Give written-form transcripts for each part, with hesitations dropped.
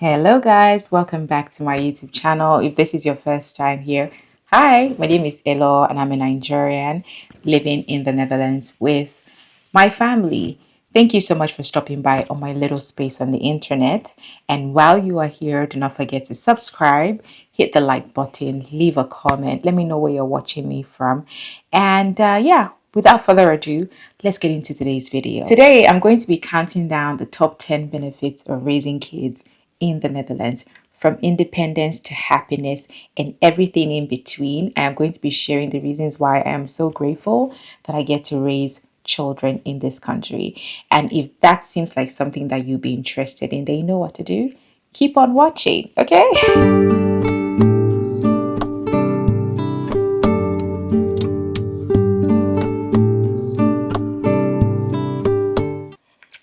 Hello guys, welcome back to my YouTube channel. If this is your first time here, hi, my name is Elo and I'm a Nigerian living in the Netherlands with my family. Thank you so much for stopping by on my little space on the internet. And while you are here, do not forget to subscribe, hit the like button, leave a comment, let me know where you're watching me from. And yeah, without further ado, let's get into today's video. Today, I'm going to be counting down the top 10 benefits of raising kids in the Netherlands, from independence to happiness and everything in between. I am going to be sharing the reasons why I am so grateful that I get to raise children in this country. And if that seems like something that you'll be interested in, then you know what to do. Keep on watching, okay?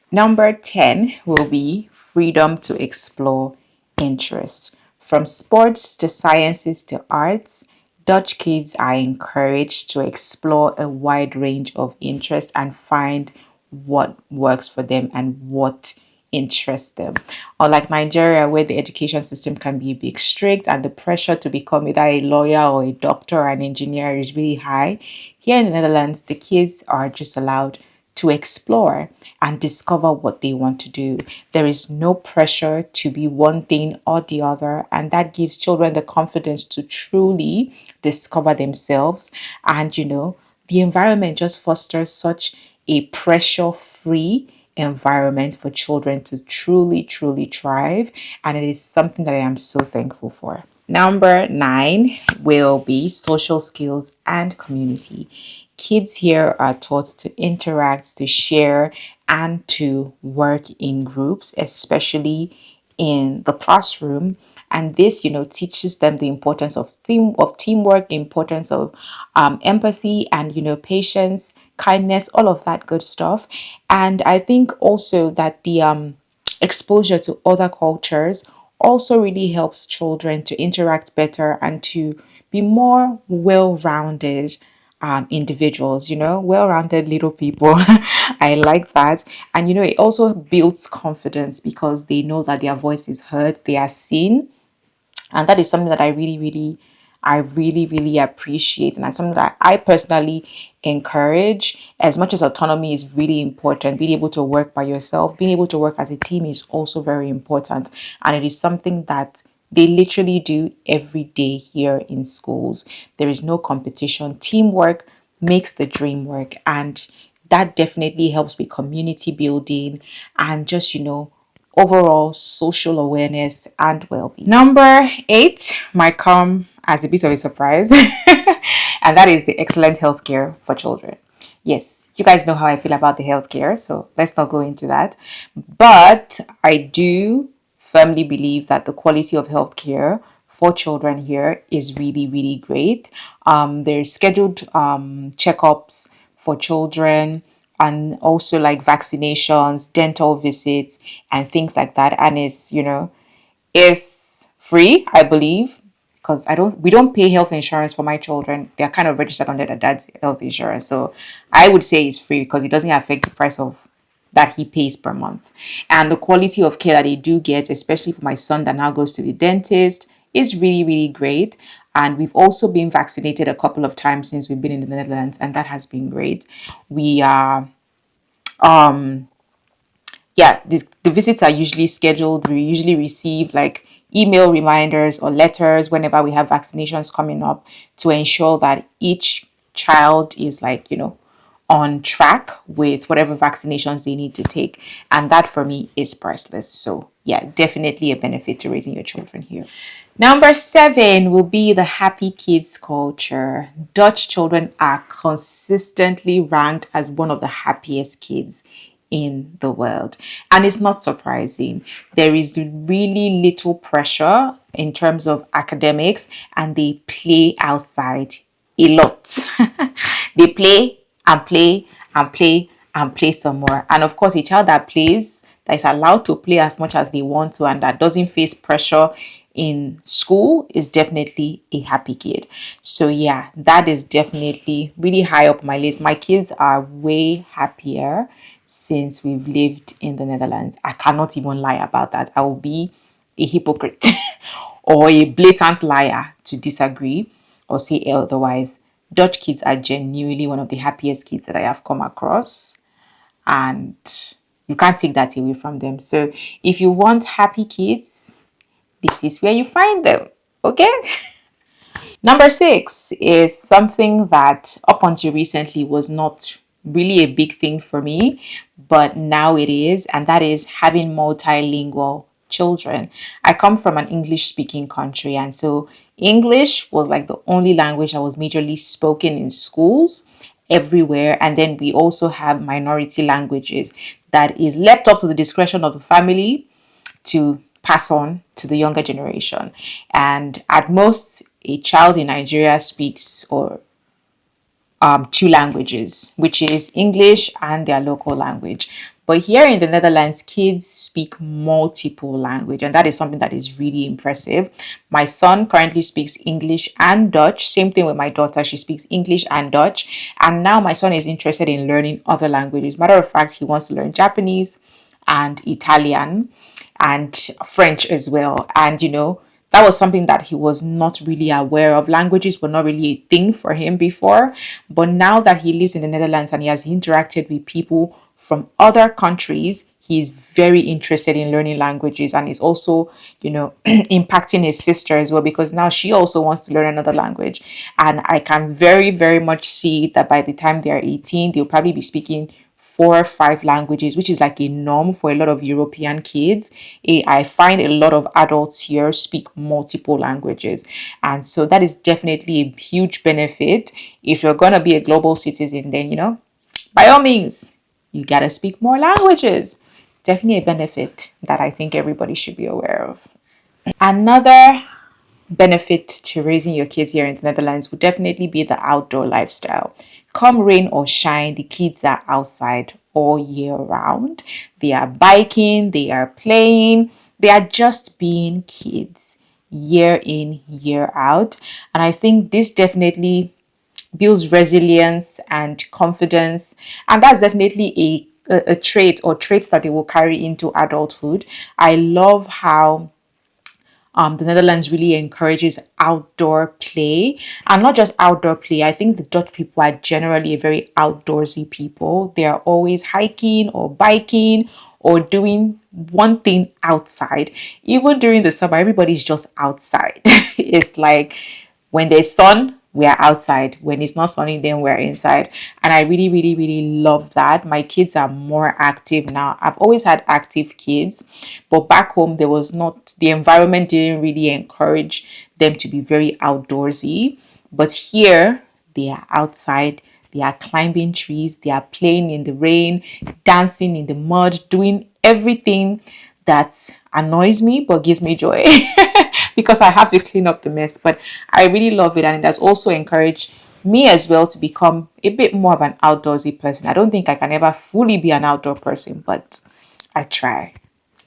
Number 10 will be freedom to explore interests. From sports to sciences to arts, Dutch kids are encouraged to explore a wide range of interests and find what works for them and what interests them. Unlike Nigeria, where the education system can be a bit strict and the pressure to become either a lawyer or a doctor or an engineer is really high, here in the Netherlands, the kids are just allowed to explore and discover what they want to do. There is no pressure to be one thing or the other, and that gives children the confidence to truly discover themselves. And the environment just fosters such a pressure free environment for children to truly thrive, and it is something that I am so thankful for. Number 9 will be social skills and community. Kids here are taught to interact, to share, and to work in groups, especially in the classroom. And this, teaches them the importance of teamwork, the importance of empathy, and patience, kindness, all of that good stuff. And I think also that the exposure to other cultures also really helps children to interact better and to be more well-rounded individuals, well-rounded little people. I like that. And it also builds confidence because they know that their voice is heard, they are seen, and that is something that I really appreciate, and that's something that I personally encourage. As much as autonomy is really important, being able to work by yourself, being able to work as a team is also very important, and it is something that they literally do every day here in schools. There is no competition. Teamwork makes the dream work, and that definitely helps with community building and just overall social awareness and well-being. Number 8 might come as a bit of a surprise, and that is the excellent healthcare for children. Yes, you guys know how I feel about the healthcare, so let's not go into that. But I do firmly believe that the quality of healthcare for children here is really great. There's scheduled checkups for children, and also like vaccinations, dental visits, and things like that. And it's free, I believe, because we don't pay health insurance for my children. They're kind of registered under their dad's health insurance. So I would say it's free because it doesn't affect the price of that he pays per month. And the quality of care that they do get, especially for my son that now goes to the dentist, is really great. And we've also been vaccinated a couple of times since we've been in the Netherlands, and that has been great. We are yeah, the visits are usually scheduled. We usually receive like email reminders or letters whenever we have vaccinations coming up to ensure that each child is like, on track with whatever vaccinations they need to take. And that for me is priceless. So yeah, definitely a benefit to raising your children here. Number 7 will be the happy kids culture. Dutch children are consistently ranked as one of the happiest kids in the world. And it's not surprising. There is really little pressure in terms of academics, and they play outside a lot. They play and play and play and play some more. And of course, a child that plays, that is allowed to play as much as they want to, and that doesn't face pressure in school, is definitely a happy kid. So yeah, that is definitely really high up my list. My kids are way happier since we've lived in the Netherlands. I cannot even lie about that. I will be a hypocrite or a blatant liar to disagree or say otherwise. Dutch kids are genuinely one of the happiest kids that I have come across, and you can't take that away from them. So if you want happy kids, this is where you find them. Okay? Number six is something that up until recently was not really a big thing for me, but now it is, and that is having multilingual children. I come from an English speaking country, and so English was like the only language that was majorly spoken in schools everywhere. And then we also have minority languages that is left up to the discretion of the family to pass on to the younger generation. And at most, a child in Nigeria speaks or two languages, which is English and their local language. But here in the Netherlands, kids speak multiple language, and that is something that is really impressive. My son currently speaks English and Dutch. Same thing with my daughter; she speaks English and Dutch. And now my son is interested in learning other languages. Matter of fact, he wants to learn Japanese and Italian and French as well. And that was something that he was not really aware of. Languages were not really a thing for him before. But now that he lives in the Netherlands and he has interacted with people from other countries, he's very interested in learning languages, and is also, impacting his sister as well, because now she also wants to learn another language. And I can very, very much see that by the time they're 18, they'll probably be speaking 4 or 5 languages, which is like a norm for a lot of European kids. I find a lot of adults here speak multiple languages. And so that is definitely a huge benefit. If you're going to be a global citizen, then, by all means, you got to speak more languages. Definitely a benefit that I think everybody should be aware of. Another benefit to raising your kids here in the Netherlands would definitely be the outdoor lifestyle. Come rain or shine, the kids are outside all year round. They are biking, they are playing, they are just being kids year in, year out. And I think this definitely builds resilience and confidence. And that's definitely a trait or traits that they will carry into adulthood. I love how the Netherlands really encourages outdoor play, and not just outdoor play. I think the Dutch people are generally a very outdoorsy people. They are always hiking or biking or doing one thing outside. Even during the summer, everybody's just outside. It's like when there's sun, we are outside. When it's not sunny, then we're inside. And I really, really, really love that. My kids are more active now. I've always had active kids, but back home, there was not, the environment didn't really encourage them to be very outdoorsy. But here, they are outside. They are climbing trees. They are playing in the rain, dancing in the mud, doing everything that annoys me but gives me joy because I have to clean up the mess. But I really love it, and it has also encouraged me as well to become a bit more of an outdoorsy person. I don't think I can ever fully be an outdoor person, but I try.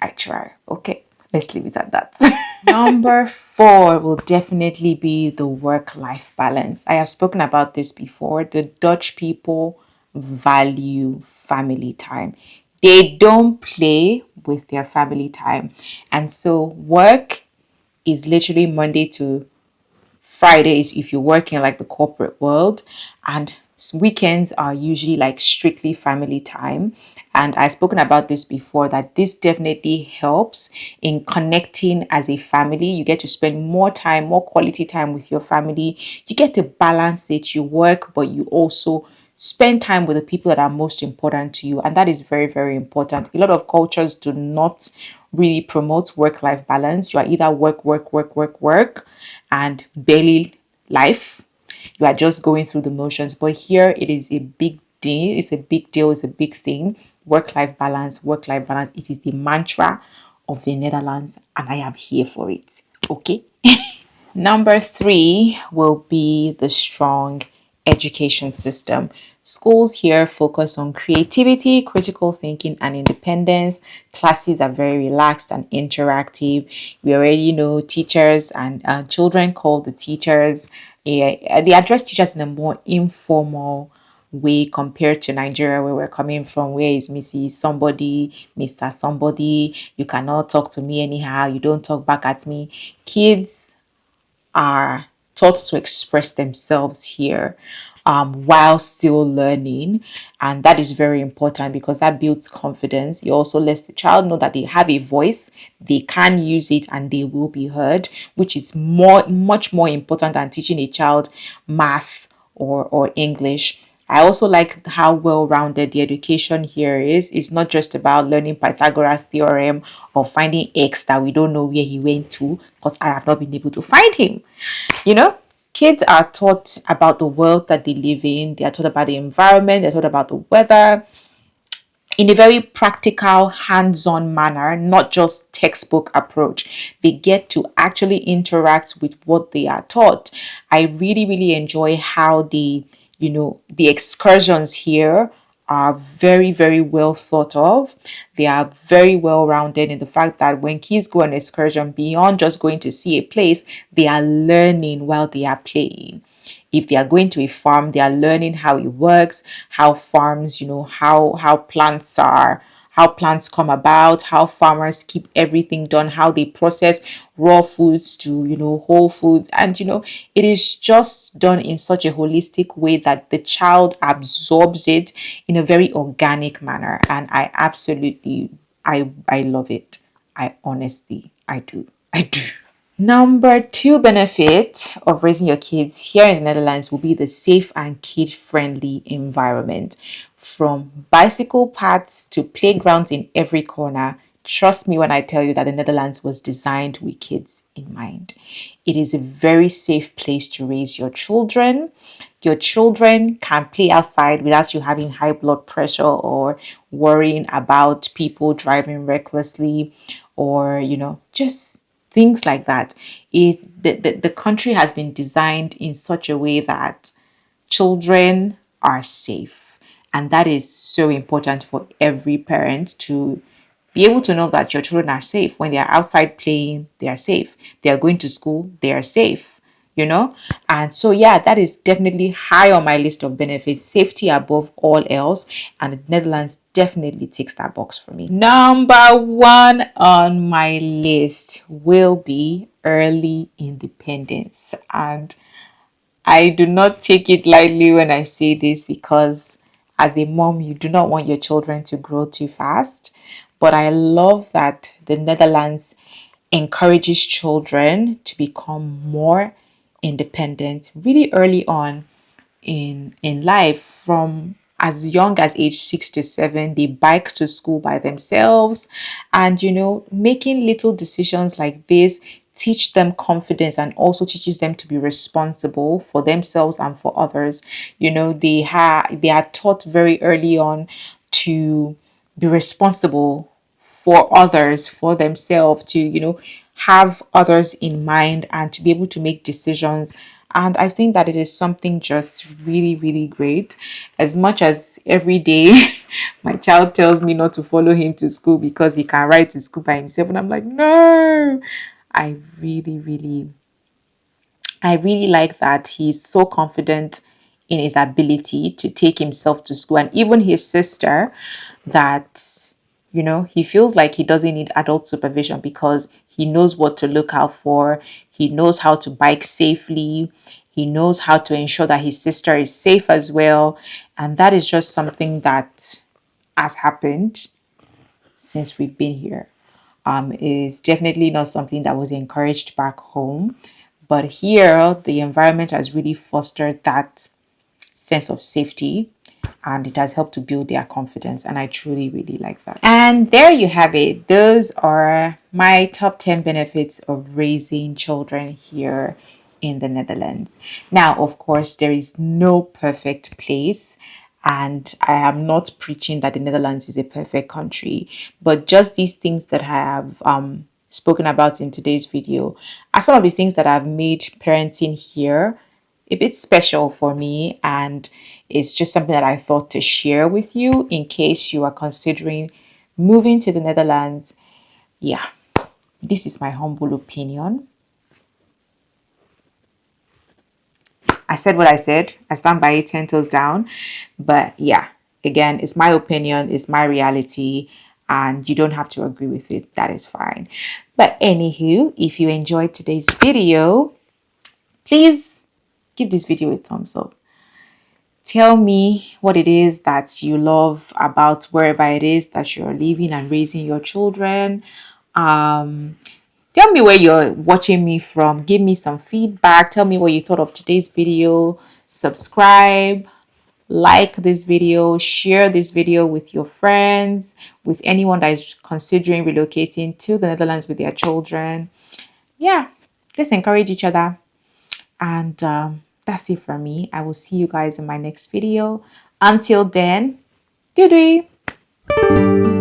I try. Okay, let's leave it at that. Number four will definitely be the work-life balance. I have spoken about this before. The Dutch people value family time. They don't play with their family time. And so work is literally Monday to Fridays if you work in like the corporate world, and weekends are usually like strictly family time. And I've spoken about this before, that this definitely helps in connecting as a family. You get to spend more time, more quality time with your family. You get to balance it. You work, but you also spend time with the people that are most important to you. And that is very, very important. A lot of cultures do not really promote work-life balance. You are either work, work, work, work, work, and barely life. You are just going through the motions. But here it is a big deal. It's a big deal. It's a big thing. Work-life balance, work-life balance. It is the mantra of the Netherlands, and I am here for it. Okay. Number three will be the strong education system. Schools here focus on creativity, critical thinking, and independence. Classes are very relaxed and interactive. We already know teachers and children call the teachers. They address teachers in a more informal way compared to Nigeria, where we're coming from, where is Mrs. Somebody, Mr. Somebody, you cannot talk to me anyhow, you don't talk back at me. Kids are taught to express themselves here while still learning. And that is very important because that builds confidence. It also lets the child know that they have a voice, they can use it, and they will be heard, which is much more important than teaching a child math or English. I also like how well-rounded the education here is. It's not just about learning Pythagoras theorem or finding X that we don't know where he went to, because I have not been able to find him. You know, kids are taught about the world that they live in. They are taught about the environment. They're taught about the weather in a very practical, hands-on manner, not just textbook approach. They get to actually interact with what they are taught. I really enjoy how the excursions here are very well thought of. They are very well rounded in the fact that when kids go on excursion, beyond just going to see a place, they are learning while they are playing. If they are going to a farm, they are learning how it works, how farms, how plants are, how plants come about, how farmers keep everything done, how they process raw foods to, whole foods. And, it is just done in such a holistic way that the child absorbs it in a very organic manner. And I love it. I do. I do. Number two benefit of raising your kids here in the Netherlands will be the safe and kid-friendly environment. From bicycle paths to playgrounds in every corner, trust me when I tell you that the Netherlands was designed with kids in mind. It is a very safe place to raise your children. Your children can play outside without you having high blood pressure or worrying about people driving recklessly or, just things like that. The country has been designed in such a way that children are safe. And that is so important for every parent to be able to know that your children are safe. When they are outside playing, they are safe. They are going to school, they are safe, And so, yeah, that is definitely high on my list of benefits. Safety above all else. And the Netherlands definitely ticks that box for me. Number one on my list will be early independence. And I do not take it lightly when I say this because as a mom, you do not want your children to grow too fast. But I love that the Netherlands encourages children to become more independent really early on in life. From as young as age 6 to 7, they bike to school by themselves. And making little decisions like this teach them confidence and also teaches them to be responsible for themselves and for others. They are taught very early on to be responsible for others, for themselves, to have others in mind and to be able to make decisions. And I think that it is something just really great. As much as every day my child tells me not to follow him to school because he can ride to school by himself, and I'm like, no. I really like that he's so confident in his ability to take himself to school. And even his sister, that he feels like he doesn't need adult supervision because he knows what to look out for. He knows how to bike safely. He knows how to ensure that his sister is safe as well. And that is just something that has happened since we've been here. Is definitely not something that was encouraged back home. But here, the environment has really fostered that sense of safety, and it has helped to build their confidence. And I truly really like that. And there you have it. Those are my top 10 benefits of raising children here in the Netherlands. Now, of course, there is no perfect place, and I am not preaching that the Netherlands is a perfect country, but just these things that I have spoken about in today's video are some of the things that have made parenting here a bit special for me, and it's just something that I thought to share with you in case you are considering moving to the Netherlands. Yeah, this is my humble opinion. I said what I said. I stand by it 10 toes down. But yeah, again, it's my opinion, it's my reality, and you don't have to agree with it. That is fine. But anywho, if you enjoyed today's video, please give this video a thumbs up. Tell me what it is that you love about wherever it is that you're living and raising your children. Um, Tell me where you're watching me from. Give me some feedback. Tell me what you thought of today's video. Subscribe, like this video, share this video with your friends, with anyone that is considering relocating to the Netherlands with their children. Yeah, let's encourage each other. And that's it from me. I will see you guys in my next video. Until then, doo doo.